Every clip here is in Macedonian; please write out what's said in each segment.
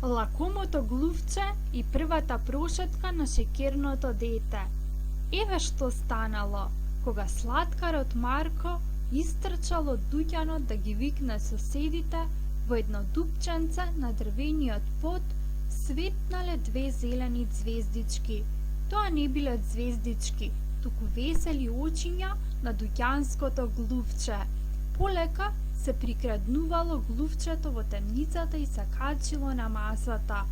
Лакомото глувче и првата прошетка на шекерното дете. Еве што станало, кога сладкарот Марко истрчал од дуќанот да ги викне соседите, во едно дупченце на дрвениот под светнале две зелени звездички. Тоа не биле звездички, туку весели очиња на дуќанското глувче. Полека се прикраднувало глувчето во темницата и се качило на масата.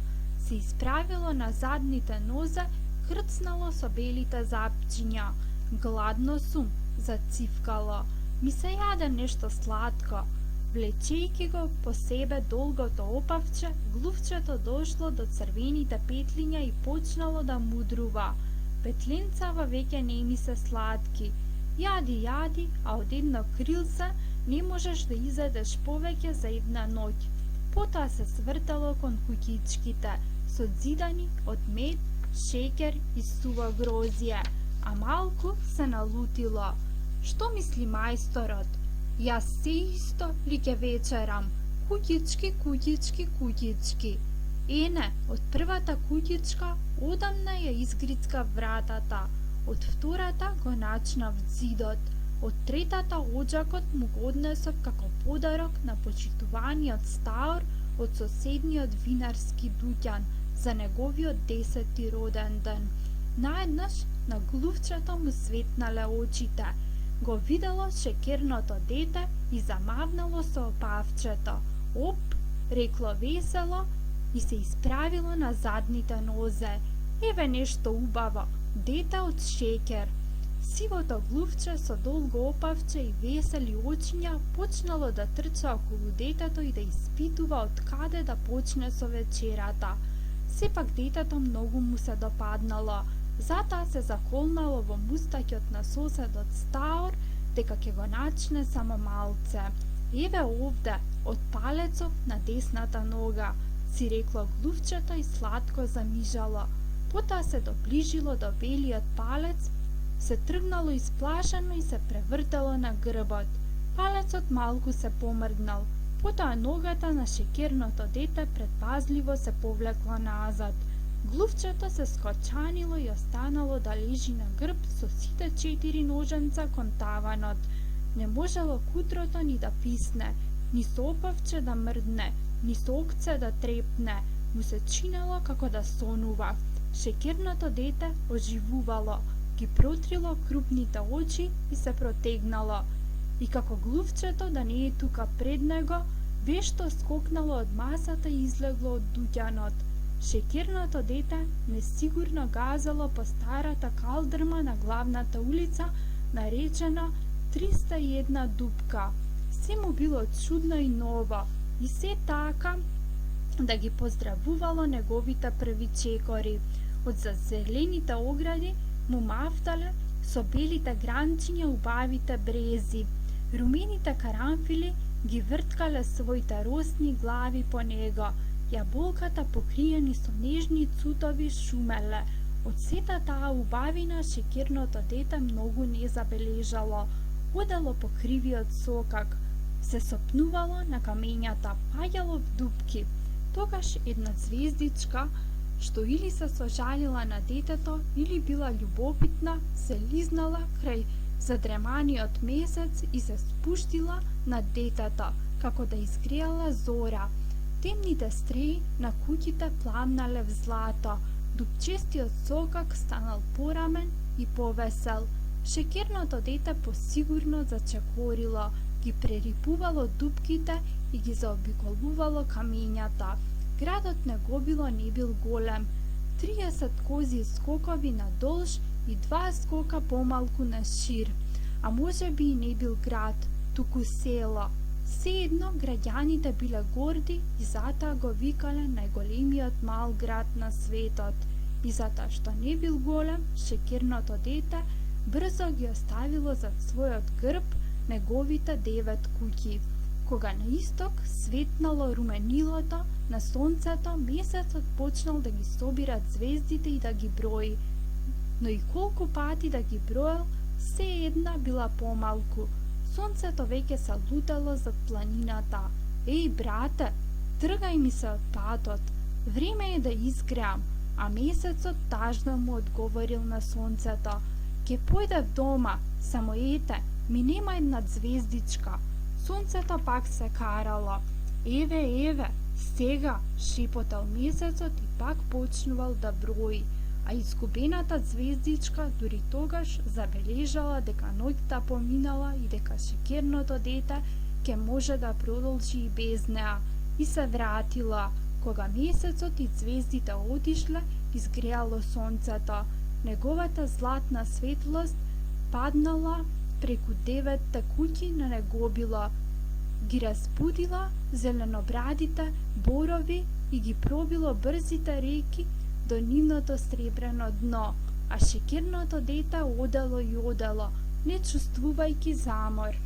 Се исправило на задните нозе, хрцнало со белите запчиња. Гладно сум, зацивкало. Ми се јаде нешто сладко. Влечејќи го по себе долгото опавче, глувчето дошло до црвените петлиња и почнало да мудрува. Петленцава веќе не ми се сладки. Јади, а од едно крилце не можеш да изедеш повеќе за една ноќ. Потоа се свртало кон куќичките, созидани од мед, шеќер и суво грозје, а малку се налутило. Што мисли мајсторот? Јас се исто ли ќе вечерам? Куќички. Ене, од првата куќичка одамна ја изгрицка вратата, од втората го начнав зидот, од третата оджакот му го однесов како подарок на почитуваниот Стаор од соседниот винарски дуќан за неговиот 10-ти роден ден. Наеднаш на глувчето му светнале очите. Го видело шекерното дете и замавнало со опавчето. Оп, рекло весело и се исправило на задните нозе. Еве нешто убаво, дете од шеќер. Сивото глувче со долго опавче и весели очиња почнало да трча околу детето и да испитува од каде да почне со вечерата. Сепак детето многу му се допаднало, затоа се заколнало во мустаќот на соседот Стаор дека ќе го начне само малце. Еве овде, од палецов на десната нога, си рекло глувчето и сладко замижало. Потоа се доближило до белиот палец, се тргнало исплашено и се превртало на грбот. Палецот малку се помрднал, потоа ногата на шекерното дете предпазливо се повлекла назад. Глувчето се скочанило и останало да лежи на грб со сите 4 ноженца кон таванот. Не можело кутрото ни да писне, ни со опавче да мрдне, ни со окце да трепне. Му се чинело како да сонува. Шекерното дете оживувало, ги протрило крупните очи и се протегнало. И како глувчето да не е тука пред него, вешто скокнало од масата и излегло од дуќанот. Шекерното дете несигурно газало по старата калдрма на главната улица, наречена 301 дупка. Се му било чудно и ново, и се така да ги поздравувало неговите први чекори. Од зазелените огради му мафтале со белите гранчиња убавите брези. Румените карамфили ги врткале своите росни глави по него. Јаболката покриени со нежни цутови шумеле. Од сета таа убавина шекерното дете многу не забележало. Одело по кривиот сокак, се сопнувало на камењата, паѓало в дупки. Тогаш една звездичка, што или се сожалила на детето, или била љубопитна, се лизнала крај задреманиот месец и се спуштила над детето, како да изгреала зора. Темните стреи на куќите пламнале в злато, дупчестиот сокак станал порамен и повесел. Шекерното дете посигурно зачекорило, ги прерипувало дупките и ги заобиколувало камењата. Градот неговило не бил голем, 30 кози скокови надолж и 2 скока помалку на шир, а може би и не бил град, туку село. Сеедно граѓаните биле горди и затоа го викале најголемиот мал град на светот. И затоа што не бил голем, шекерното дете брзо ги оставило зад својот грб неговите 9 куќи. Кога на исток светнало руменилото на сонцето, месецот почнал да ги собира звездите и да ги брои. Но и колку пати да ги броел, се една била помалку. Сонцето веќе се лутало зад планината. Еј, брате, тргај ми се од патот. Време е да изгреам, а месецот тажно му одговорил на сонцето. Ке појдев дома, само ете, ми нема една звездичка. Сонцето пак се карало. Еве, сега, шепотал месецот и пак почнувал да брои, а изгубената звездичка дури тогаш забележала дека ноќта поминала и дека шекерното дете ке може да продолжи и без неа, и се вратила. Кога месецот и звездите отишле, изгреало сонцето. Неговата златна светлост паднала преку 9 куќи на неговило, ги разбудила зеленобрадите борови и ги пробило брзите реки до нивното сребрено дно, а шекерното дете одело и одело, не чувствувајќи замор.